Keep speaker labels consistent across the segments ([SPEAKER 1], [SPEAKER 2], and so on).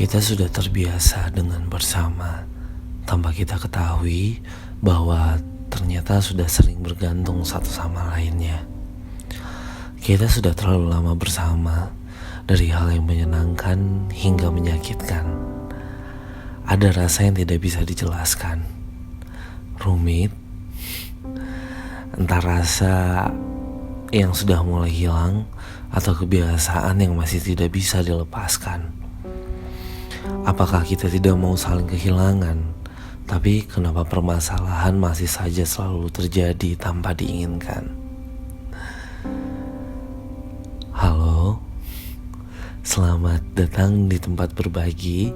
[SPEAKER 1] Kita sudah terbiasa dengan bersama, tanpa kita ketahui bahwa ternyata sudah sering bergantung satu sama lainnya. Kita sudah terlalu lama bersama, dari hal yang menyenangkan hingga menyakitkan. Ada rasa yang tidak bisa dijelaskan, rumit, entah rasa yang sudah mulai hilang atau kebiasaan yang masih tidak bisa dilepaskan. Apakah kita tidak mau saling kehilangan, tapi kenapa permasalahan masih saja selalu terjadi tanpa diinginkan? Halo, selamat datang di tempat berbagi.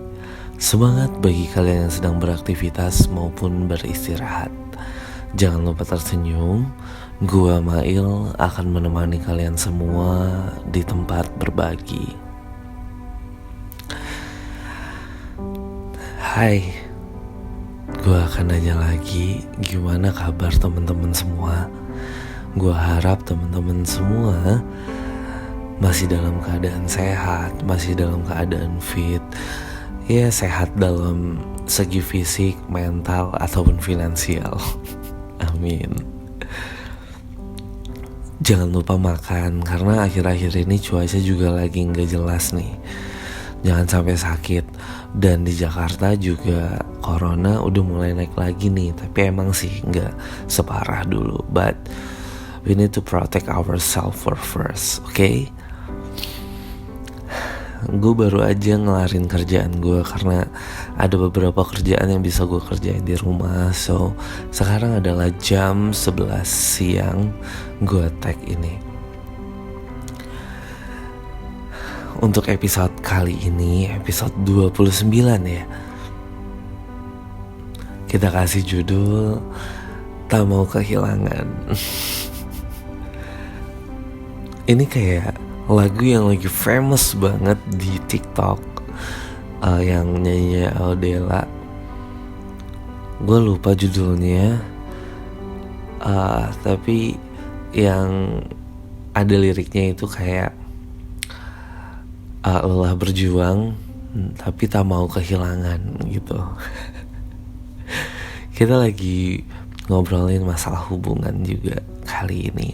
[SPEAKER 1] Semangat bagi kalian yang sedang beraktivitas maupun beristirahat. Jangan lupa tersenyum. Gua Mail akan menemani kalian semua di tempat berbagi. Hai, gue akan nanya lagi gimana kabar teman-teman semua. Gue harap teman-teman semua masih dalam keadaan sehat, masih dalam keadaan fit. Ya, sehat dalam segi fisik, mental, ataupun finansial. Amin. Jangan lupa makan, karena akhir-akhir ini cuaca juga lagi gak jelas nih. Jangan sampai sakit. Dan di Jakarta juga corona udah mulai naik lagi nih. Tapi emang sih gak separah dulu. But we need to protect ourselves first, okay? Gue baru aja ngelarin kerjaan gue, karena ada beberapa kerjaan yang bisa gue kerjain di rumah. So sekarang adalah jam 11 siang gue tag ini. Untuk episode kali ini, episode 29 ya, kita kasih judul Tak Mau Kehilangan. Ini kayak lagu yang lagi famous banget di TikTok, yang nyanyinya Aldela. Gue lupa judulnya, tapi yang ada liriknya itu kayak lelah berjuang tapi tak mau kehilangan gitu. Kita lagi ngobrolin masalah hubungan juga kali ini.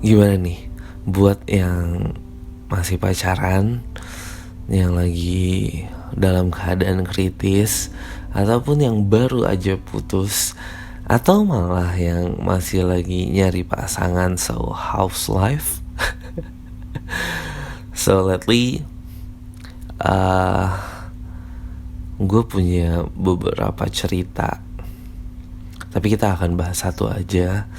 [SPEAKER 1] Gimana nih buat yang masih pacaran, yang lagi dalam keadaan kritis, ataupun yang baru aja putus, atau malah yang masih lagi nyari pasangan, so how's life? So lately gue punya beberapa cerita, tapi kita akan bahas satu aja,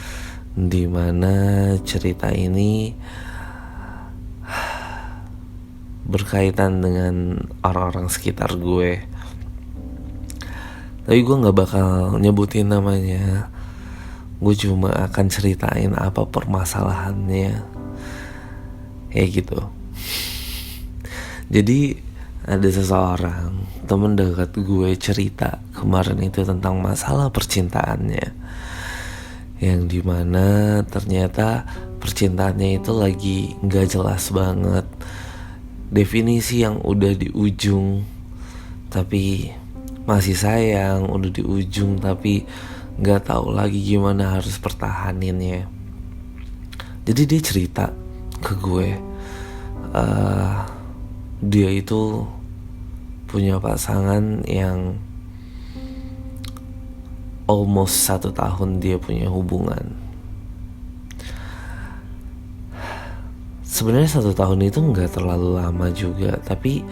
[SPEAKER 1] dimana cerita ini berkaitan dengan orang-orang sekitar gue. Tapi gue gak bakal nyebutin namanya. Gue cuma akan ceritain apa permasalahannya, ya gitu. Jadi ada seseorang, temen dekat gue, cerita kemarin itu tentang masalah percintaannya, yang dimana ternyata percintaannya itu lagi gak jelas banget. Definisi yang udah di ujung tapi masih sayang, udah di ujung tapi gak tahu lagi gimana harus pertahaninnya. Jadi dia cerita ke gue, dia itu punya pasangan yang almost 1 tahun dia punya hubungan. Sebenarnya 1 tahun itu gak terlalu lama juga, tapi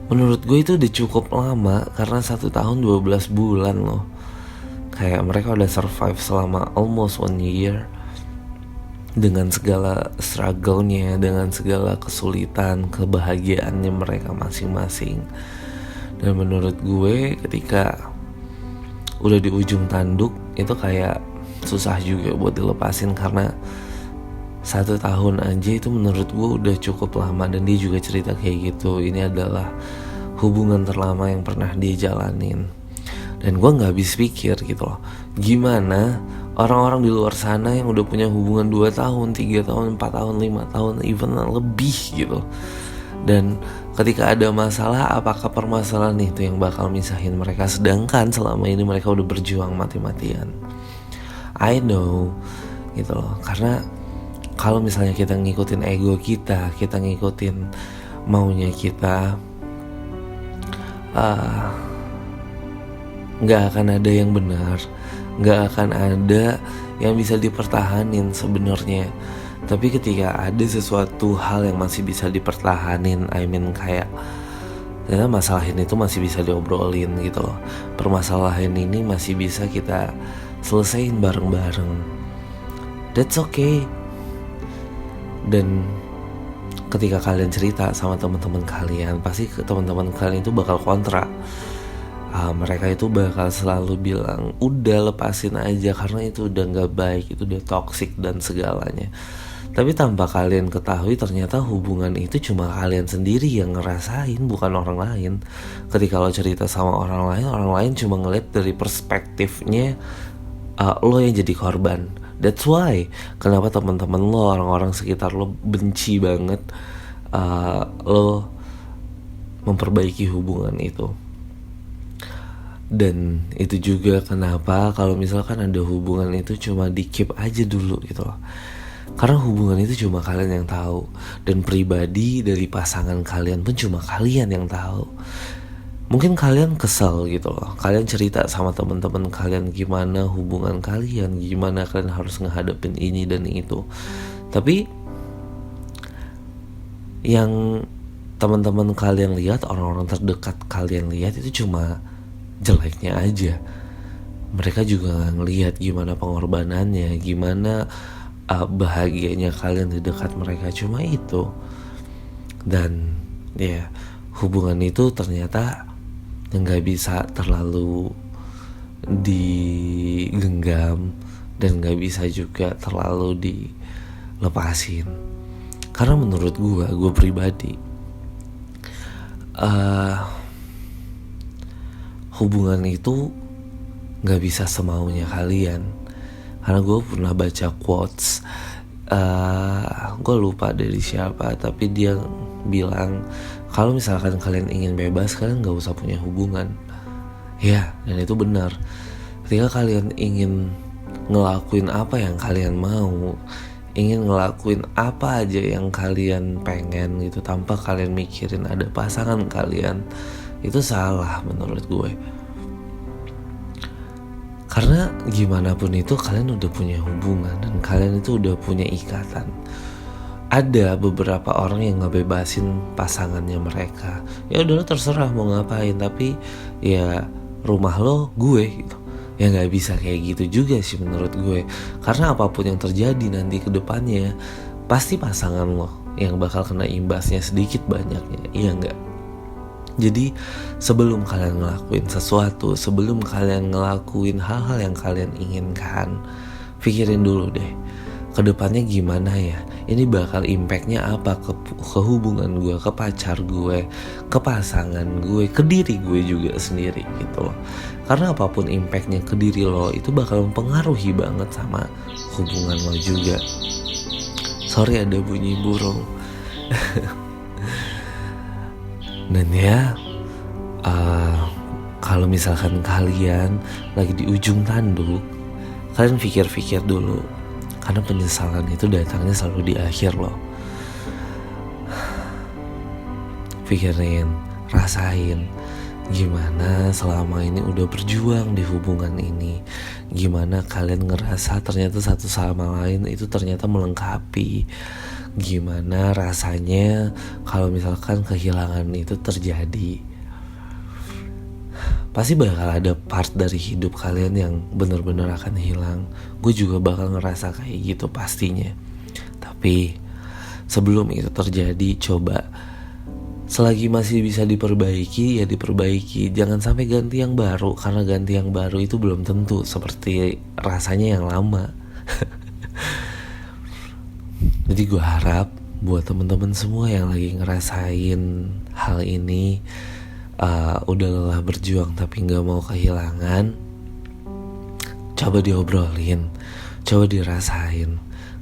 [SPEAKER 1] menurut gue itu udah cukup lama, karena 1 tahun 12 bulan loh. Kayak mereka udah survive selama almost 1 year, dengan segala struggle-nya, dengan segala kesulitan, kebahagiaannya mereka masing-masing. Dan menurut gue ketika udah di ujung tanduk, itu kayak susah juga buat dilepasin, karena 1 tahun aja itu menurut gue udah cukup lama. Dan dia juga cerita kayak gitu, ini adalah hubungan terlama yang pernah dia jalanin. Dan gue gak habis pikir gitu loh, gimana orang-orang di luar sana yang udah punya hubungan 2 tahun, 3 tahun, 4 tahun, 5 tahun, even lebih gitu. Dan ketika ada masalah, apakah permasalahan itu yang bakal misahin mereka, sedangkan selama ini mereka udah berjuang mati-matian. I know gitu loh. Karena kalau misalnya kita ngikutin ego kita ngikutin maunya kita, gak akan ada yang benar, gak akan ada yang bisa dipertahanin sebenarnya. Tapi ketika ada sesuatu hal yang masih bisa dipertahanin, I mean kayak ternyata masalah ini tuh masih bisa diobrolin gitu loh. Permasalahan ini masih bisa kita selesain bareng-bareng, that's okay. Dan ketika kalian cerita sama teman-teman kalian, pasti teman-teman kalian itu bakal kontra. Mereka itu bakal selalu bilang, udah lepasin aja karena itu udah gak baik, itu udah toxic dan segalanya. Tapi tanpa kalian ketahui, ternyata hubungan itu cuma kalian sendiri yang ngerasain, bukan orang lain. Ketika lo cerita sama orang lain cuma ngeliat dari perspektifnya lo yang jadi korban. That's why kenapa teman-teman lo, orang-orang sekitar lo benci banget lo memperbaiki hubungan itu. Dan itu juga kenapa kalau misalkan ada hubungan itu cuma di keep aja dulu gitu loh. Karena hubungan itu cuma kalian yang tahu, dan pribadi dari pasangan kalian pun cuma kalian yang tahu. Mungkin kalian kesel gitu loh, kalian cerita sama teman-teman kalian gimana hubungan kalian, gimana kalian harus ngehadapin ini dan itu. Tapi yang teman-teman kalian lihat, orang-orang terdekat kalian lihat itu cuma jeleknya aja. Mereka juga gak ngelihat gimana pengorbanannya, gimana bahagianya kalian di dekat mereka, cuma itu. Dan ya, hubungan itu ternyata gak bisa terlalu digenggam dan gak bisa juga terlalu dilepasin. Karena menurut gue pribadi, hubungan itu gak bisa semaunya kalian. Karena gue pernah baca quotes, gue lupa dari siapa, tapi dia bilang kalau misalkan kalian ingin bebas, kalian gak usah punya hubungan. Ya, dan itu benar. Ketika kalian ingin ngelakuin apa yang kalian mau, ingin ngelakuin apa aja yang kalian pengen gitu, tanpa kalian mikirin ada pasangan kalian, itu salah menurut gue. Karena gimana pun itu kalian udah punya hubungan dan kalian itu udah punya ikatan. Ada beberapa orang yang ngebebasin pasangannya mereka. Ya udah, terserah mau ngapain, tapi ya rumah lo gue gitu. Ya gak bisa kayak gitu juga sih menurut gue. Karena apapun yang terjadi nanti ke depannya, pasti pasangan lo yang bakal kena imbasnya sedikit banyaknya. Iya gak? Jadi sebelum kalian ngelakuin sesuatu, sebelum kalian ngelakuin hal-hal yang kalian inginkan, pikirin dulu deh, kedepannya gimana ya, ini bakal impactnya apa ke hubungan gue, ke pacar gue, ke pasangan gue, ke diri gue juga sendiri gitu loh. Karena apapun impactnya ke diri lo, itu bakal mempengaruhi banget sama hubungan lo juga. Sorry ada bunyi burung. Dan ya, kalau misalkan kalian lagi di ujung tanduk, kalian pikir-pikir dulu. Karena penyesalan itu datangnya selalu di akhir loh. Pikirin, rasain gimana selama ini udah berjuang di hubungan ini. Gimana kalian ngerasa ternyata satu sama lain itu ternyata melengkapi. Gimana rasanya kalau misalkan kehilangan itu terjadi. Pasti bakal ada part dari hidup kalian yang benar-benar akan hilang. Gue juga bakal ngerasa kayak gitu pastinya. Tapi sebelum itu terjadi, coba selagi masih bisa diperbaiki, ya diperbaiki. Jangan sampai ganti yang baru, karena ganti yang baru itu belum tentu seperti rasanya yang lama. Jadi gue harap buat teman-teman semua yang lagi ngerasain hal ini, udah lelah berjuang tapi gak mau kehilangan, coba diobrolin, coba dirasain.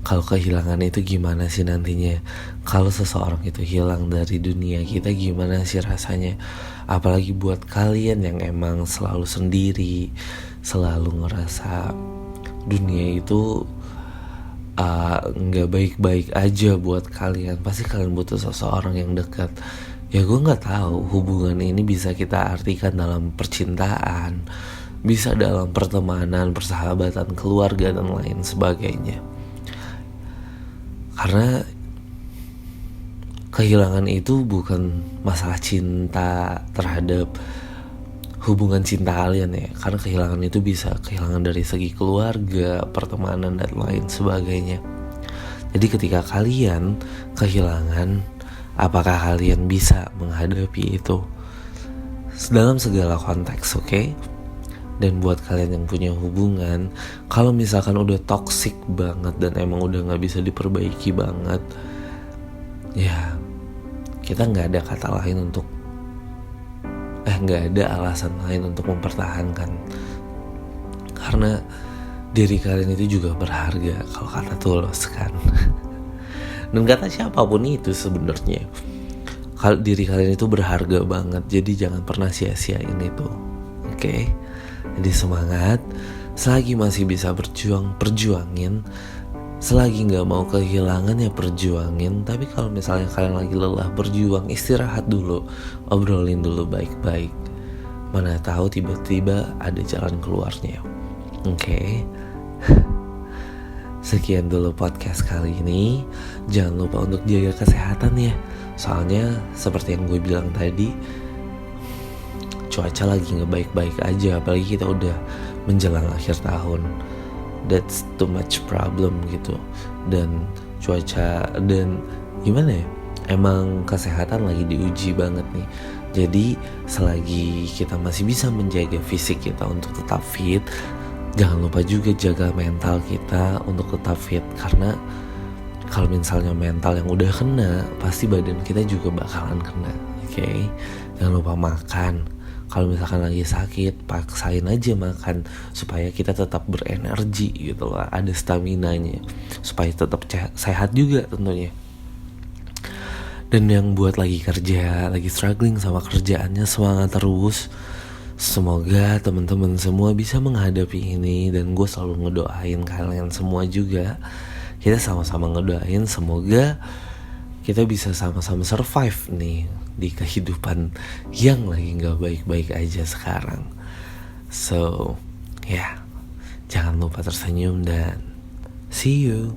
[SPEAKER 1] Kalau kehilangan itu gimana sih nantinya? Kalau seseorang itu hilang dari dunia kita gimana sih rasanya? Apalagi buat kalian yang emang selalu sendiri, selalu ngerasa dunia itu nggak baik-baik aja buat kalian. Pasti kalian butuh seseorang yang dekat. Ya gue nggak tahu hubungan ini bisa kita artikan dalam percintaan, bisa dalam pertemanan, persahabatan, keluarga dan lain sebagainya. Karena kehilangan itu bukan masalah cinta terhadap hubungan cinta kalian ya. Karena kehilangan itu bisa kehilangan dari segi keluarga, pertemanan dan lain sebagainya. Jadi ketika kalian kehilangan, apakah kalian bisa menghadapi itu dalam segala konteks, oke? Dan buat kalian yang punya hubungan, kalau misalkan udah toxic banget dan emang udah gak bisa diperbaiki banget, ya kita gak ada kata lain untuk gak ada alasan lain untuk mempertahankan. Karena diri kalian itu juga berharga, kalau kata Tulus kan. Dan kata siapapun itu sebenarnya, kalau diri kalian itu berharga banget, jadi jangan pernah sia-siain itu, oke? Jadi semangat, selagi masih bisa perjuangin, selagi gak mau kehilangan ya perjuangin. Tapi kalau misalnya kalian lagi lelah berjuang, istirahat dulu, obrolin dulu baik-baik. Mana tahu tiba-tiba ada jalan keluarnya, oke? Sekian dulu podcast kali ini. Jangan lupa untuk jaga kesehatan ya. Soalnya seperti yang gue bilang tadi, cuaca lagi gak baik-baik aja. Apalagi kita udah menjelang akhir tahun. That's too much problem gitu. Dan cuaca dan gimana ya, emang kesehatan lagi diuji banget nih. Jadi selagi kita masih bisa menjaga fisik kita untuk tetap fit, jangan lupa juga jaga mental kita untuk tetap fit. Karena kalau misalnya mental yang udah kena, pasti badan kita juga bakalan kena, oke? Jangan lupa makan. Kalau misalkan lagi sakit, paksain aja makan supaya kita tetap berenergi gitu lah, ada staminanya, supaya tetap sehat juga tentunya. Dan yang buat lagi kerja, lagi struggling sama kerjaannya, semangat terus. Semoga teman-teman semua bisa menghadapi ini, dan gue selalu ngedoain kalian semua juga. Kita sama-sama ngedoain semoga kita bisa sama-sama survive nih di kehidupan yang lagi gak baik-baik aja sekarang. So, jangan lupa tersenyum dan see you.